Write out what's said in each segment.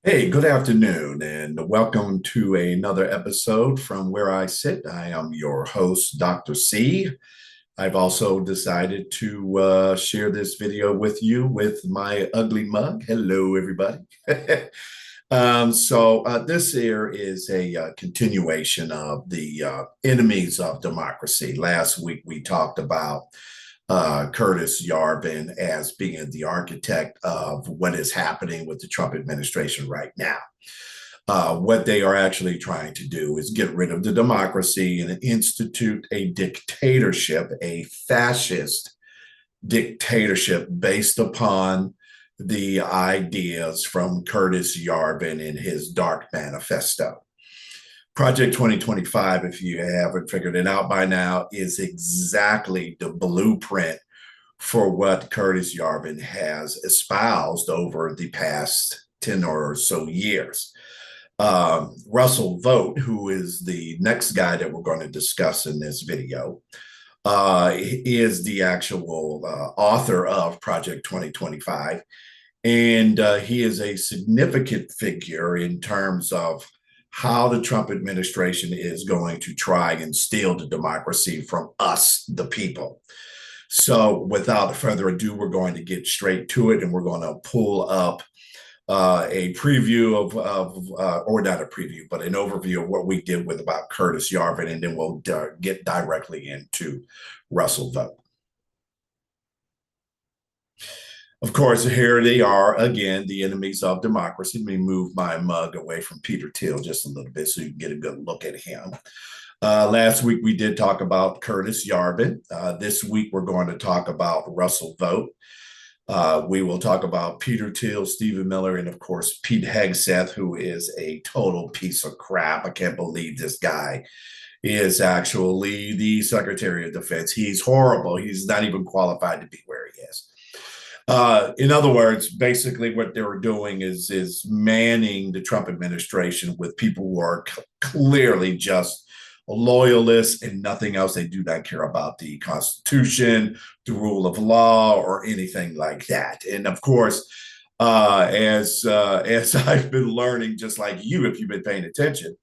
Hey, good afternoon, and welcome to another episode from Where I Sit. I am your host, Dr. C. I've also decided to share this video with you with my ugly mug. Hello, everybody. This here is a continuation of the enemies of democracy. Last week we talked about Curtis Yarvin as being the architect of what is happening with the Trump administration right now. What they are actually trying to do is get rid of the democracy and institute a dictatorship, a fascist dictatorship based upon the ideas from Curtis Yarvin in his Dark Manifesto. Project 2025, if you haven't figured it out by now, is exactly the blueprint for what Curtis Yarvin has espoused over the past 10 or so years. Russell Vought, who is the next guy that we're going to discuss in this video, is the actual author of Project 2025. And he is a significant figure in terms of how the Trump administration is going to try and steal the democracy from us, the people. So, without further ado, we're going to get straight to it, and we're going to pull up a preview or not a preview, but an overview of what we did with about Curtis Yarvin, and then we'll get directly into Russell Vought. Of course, here they are again, the enemies of democracy. Let me move my mug away from Peter Thiel just a little bit so you can get a good look at him. Last week we did talk about Curtis Yarvin. This week we're going to talk about Russell Vought. We will talk about Peter Thiel, Stephen Miller, and of course Pete Hegseth, who is a total piece of crap. I can't believe this guy is actually the Secretary of Defense. He's horrible. He's not even qualified to be where he is. In other words, basically what they were doing is manning the Trump administration with people who are clearly just loyalists and nothing else. They do not care about the Constitution, the rule of law, or anything like that. And of course, as I've been learning, just like you, if you've been paying attention,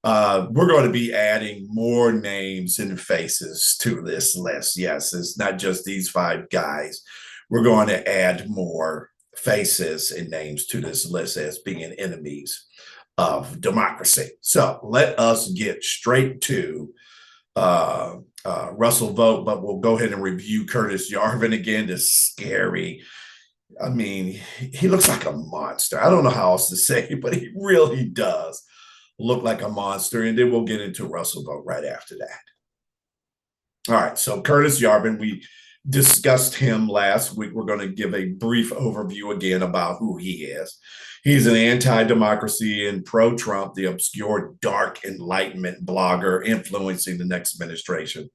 we're going to be adding more names and faces to this list. Yes, it's not just these five guys. We're going to add more faces and names to this list as being enemies of democracy. So let us get straight to Russell Vought, but we'll go ahead and review Curtis Yarvin again. This scary. I mean, he looks like a monster. I don't know how else to say it, but he really does look like a monster. And then we'll get into Russell Vought right after that. All right, so Curtis Yarvin, we discussed him last week. We're going to give a brief overview again about who he is. He's an anti-democracy and pro-Trump, the obscure dark enlightenment blogger influencing the next administration.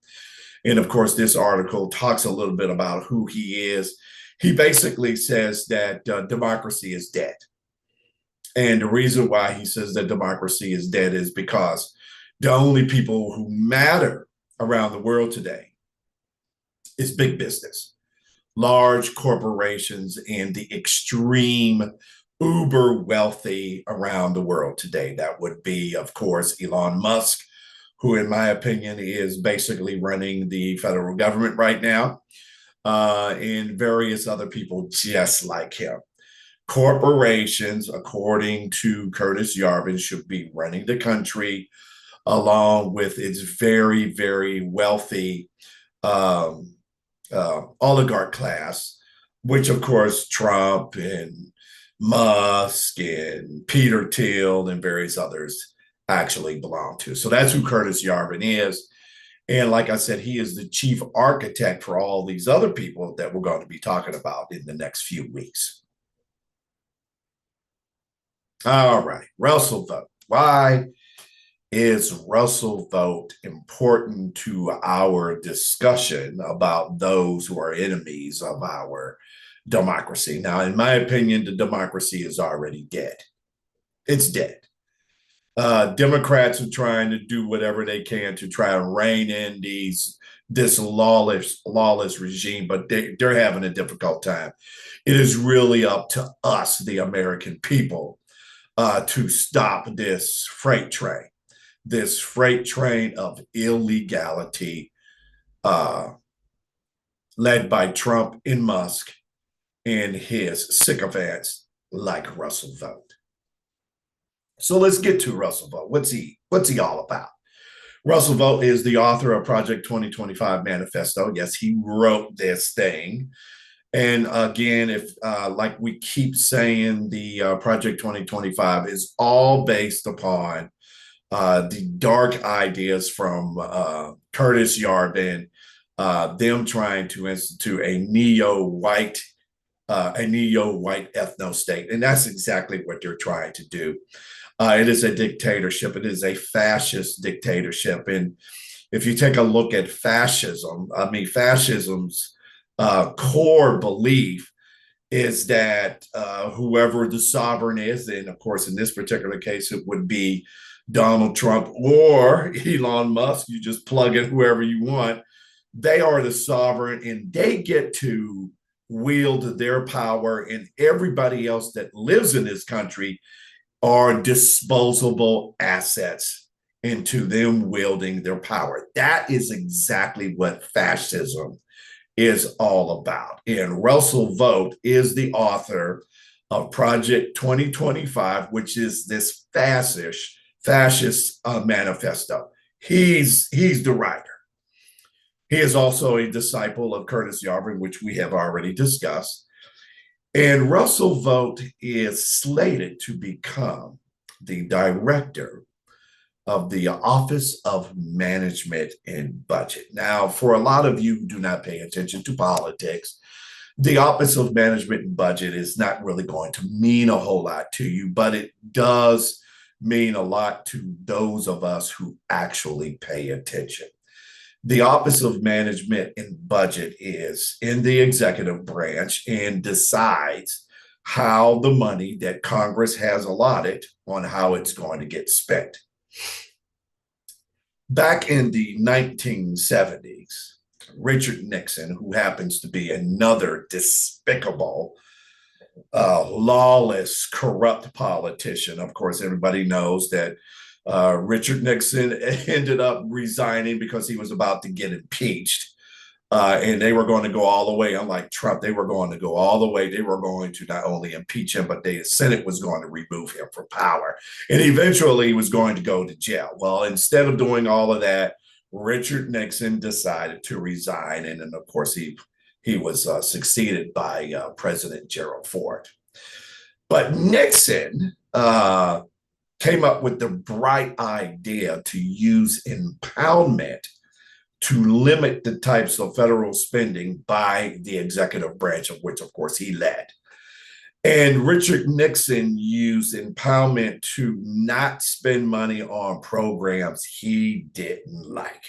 And of course, this article talks a little bit about who he is. He basically says that democracy is dead. And the reason why he says that democracy is dead is because the only people who matter around the world today is big business, large corporations, and the extreme uber wealthy around the world today. That would be, of course, Elon Musk, who, in my opinion, is basically running the federal government right now, and various other people just like him. Corporations, according to Curtis Yarvin, should be running the country along with its very, very wealthy oligarch class, which of course Trump and Musk and Peter Thiel and various others actually belong to. So that's who Curtis Yarvin is. And like I said, he is the chief architect for all these other people that we're going to be talking about in the next few weeks. All right, Russell Vought. Why is Russell Vought important to our discussion about those who are enemies of our democracy? Now, in my opinion, the democracy is already dead. It's dead. Democrats are trying to do whatever they can to try and rein in this lawless regime, but they're having a difficult time. It is really up to us, the American people, to stop this freight train of illegality uh, led by Trump and Musk and his sycophants like Russell Vought. So let's get to Russell Vought. What's he all about? Russell Vought is the author of Project 2025 Manifesto. Yes, he wrote this thing. And again, if like we keep saying, the Project 2025 is all based upon the dark ideas from Curtis Yarvin, them trying to institute a neo-white ethno state, and that's exactly what they're trying to do. It is a dictatorship. It is a fascist dictatorship, and if you take a look at fascism, I mean, fascism's core belief is that whoever the sovereign is, and of course, in this particular case, it would be Donald Trump or Elon Musk. You just plug in whoever you want. They are the sovereign, and they get to wield their power, and everybody else that lives in this country are disposable assets into them wielding their power. That is exactly what fascism is all about. And Russell Vought is the author of Project 2025, which is this fascist manifesto. He's the writer. He is also a disciple of Curtis Yarvin, which we have already discussed. And Russell Vought is slated to become the director of the Office of Management and Budget. Now, for a lot of you who do not pay attention to politics, the Office of Management and Budget is not really going to mean a whole lot to you, but it does mean a lot to those of us who actually pay attention. The Office of Management and Budget is in the executive branch and decides how the money that Congress has allotted on how it's going to get spent. Back in the 1970s, Richard Nixon, who happens to be another despicable, lawless, corrupt politician. Of course, everybody knows that Richard Nixon ended up resigning because he was about to get impeached. And they were going to go all the way, unlike Trump, they were going to go all the way. They were going to not only impeach him, but the Senate was going to remove him from power. And eventually he was going to go to jail. Well, instead of doing all of that, Richard Nixon decided to resign. And then, of course, he was succeeded by President Gerald Ford. But Nixon came up with the bright idea to use impoundment to limit the types of federal spending by the executive branch, of which, of course, he led. And Richard Nixon used impoundment to not spend money on programs he didn't like.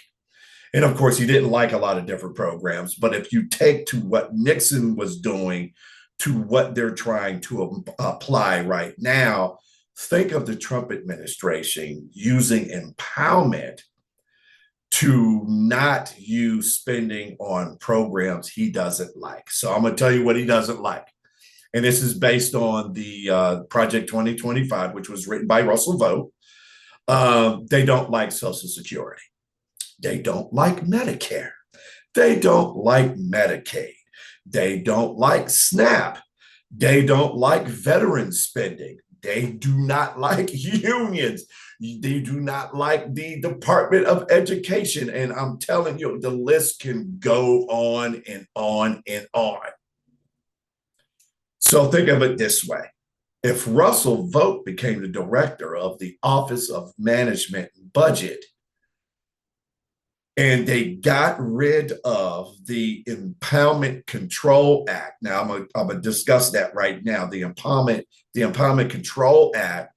And of course, he didn't like a lot of different programs. But if you take to what Nixon was doing to what they're trying to apply right now, think of the Trump administration using impoundment to not use spending on programs he doesn't like. So I'm going to tell you what he doesn't like. And this is based on the Project 2025, which was written by Russell Vought. They don't like Social Security. They don't like Medicare. They don't like Medicaid. They don't like SNAP. They don't like veteran spending. They do not like unions. They do not like the Department of Education. And I'm telling you, the list can go on and on and on. So think of it this way. If Russell Vought became the director of the Office of Management and Budget, and they got rid of the Impoundment Control Act. Now, I'm going to discuss that right now. The Impoundment Control Act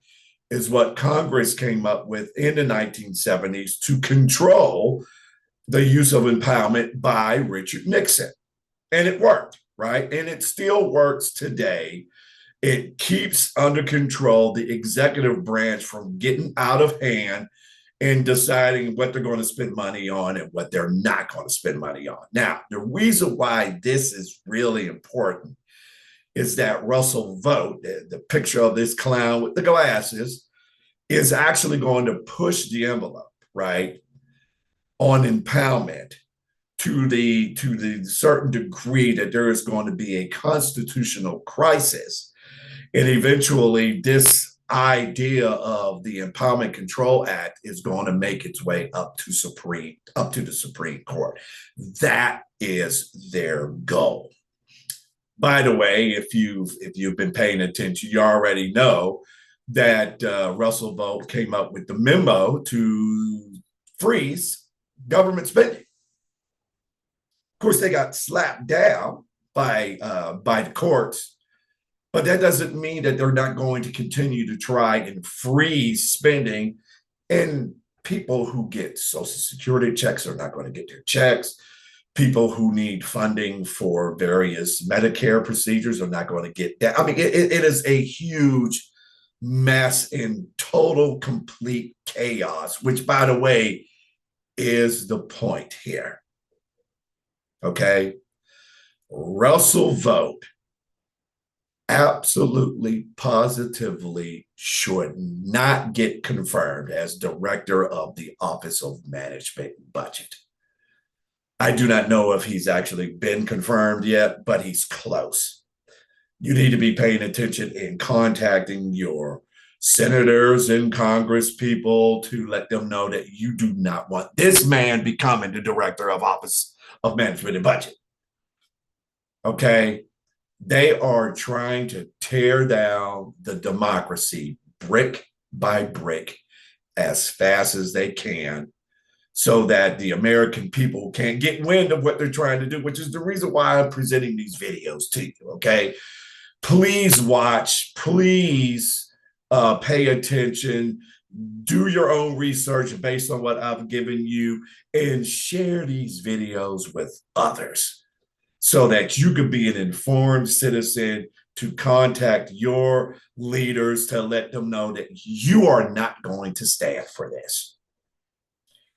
is what Congress came up with in the 1970s to control the use of impoundment by Richard Nixon. And it worked, right? And it still works today. It keeps under control the executive branch from getting out of hand and deciding what they're going to spend money on and what they're not going to spend money on. Now, the reason why this is really important is that Russell Vought, the picture of this clown with the glasses, is actually going to push the envelope, right, on impoundment to the certain degree that there is going to be a constitutional crisis. And eventually this idea of the Impoundment Control Act is going to make its way up to the Supreme Court. That is their goal. By the way, if you've been paying attention, you already know that Russell Vought came up with the memo to freeze government spending. Of course, they got slapped down by the courts, but that doesn't mean that they're not going to continue to try and freeze spending. And people who get Social Security checks are not going to get their checks. People who need funding for various Medicare procedures are not going to get that. I mean, it is a huge mess in total, complete chaos, which, by the way, is the point here. Okay? Russell Vought absolutely, positively should not get confirmed as director of the Office of Management and Budget. I do not know if he's actually been confirmed yet, but he's close. You need to be paying attention and contacting your senators and Congress people to let them know that you do not want this man becoming the director of Office of Management and Budget. Okay? They are trying to tear down the democracy brick by brick as fast as they can, so that the American people can't get wind of what they're trying to do, which is the reason why I'm presenting these videos to you, okay? Please watch, please pay attention, do your own research based on what I've given you, and share these videos with others so that you could be an informed citizen to contact your leaders to let them know that you are not going to stand for this.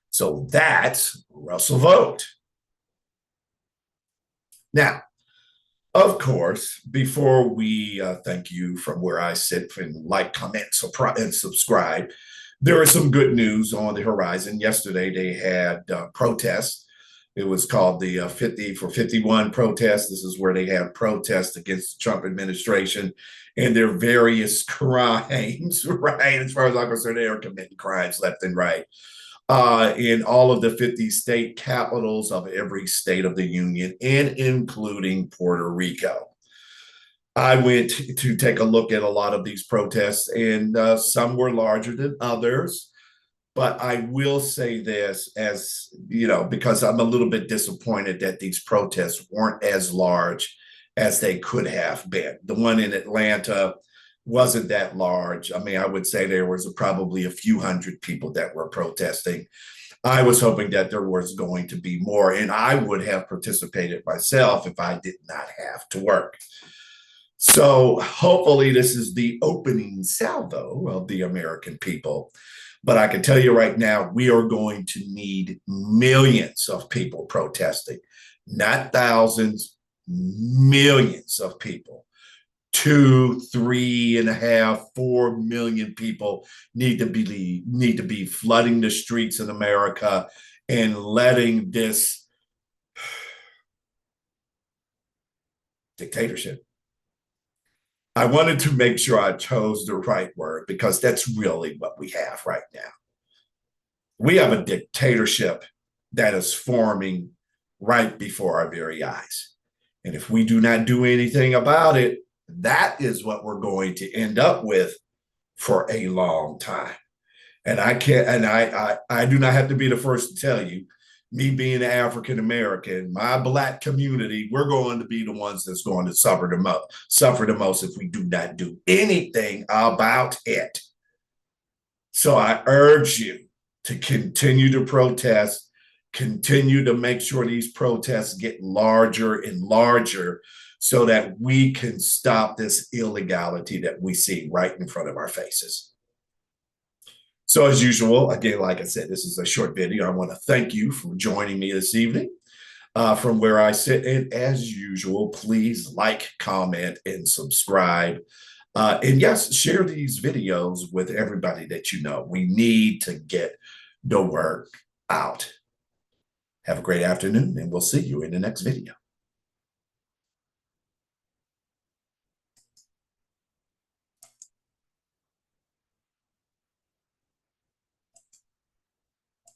So that's Russell Vought. Now, of course, before we thank you from where I sit and like, comment, and subscribe, there is some good news on the horizon. Yesterday, they had protests. It was called the 50 for 51 protest. This is where they had protests against the Trump administration and their various crimes, right? As far as I'm concerned, they are committing crimes left and right. In all of the 50 state capitals of every state of the union, and including Puerto Rico. I went to take a look at a lot of these protests, and some were larger than others. But I will say this, as you know, because I'm a little bit disappointed that these protests weren't as large as they could have been. The one in Atlanta wasn't that large. I mean, I would say there was probably a few hundred people that were protesting. I was hoping that there was going to be more, and I would have participated myself if I did not have to work. So hopefully this is the opening salvo of the American people. But I can tell you right now, we are going to need millions of people protesting, not thousands, millions of people. 2, 3.5, 4 million people need to be flooding the streets in America and letting this dictatorship. I wanted to make sure I chose the right word, because that's really what we have right now. We have a dictatorship that is forming right before our very eyes. And if we do not do anything about it, that is what we're going to end up with for a long time. And I can't, and I do not have to be the first to tell you, me being an African American, my Black community, we're going to be the ones that's going to suffer the most if we do not do anything about it. So I urge you to continue to protest, continue to make sure these protests get larger and larger, so that we can stop this illegality that we see right in front of our faces. So as usual, again, like I said, this is a short video. I want to thank you for joining me this evening. from where I sit. And as usual, please like, comment, and subscribe. And yes, share these videos with everybody that you know. We need to get the word out. Have a great afternoon, and we'll see you in the next video.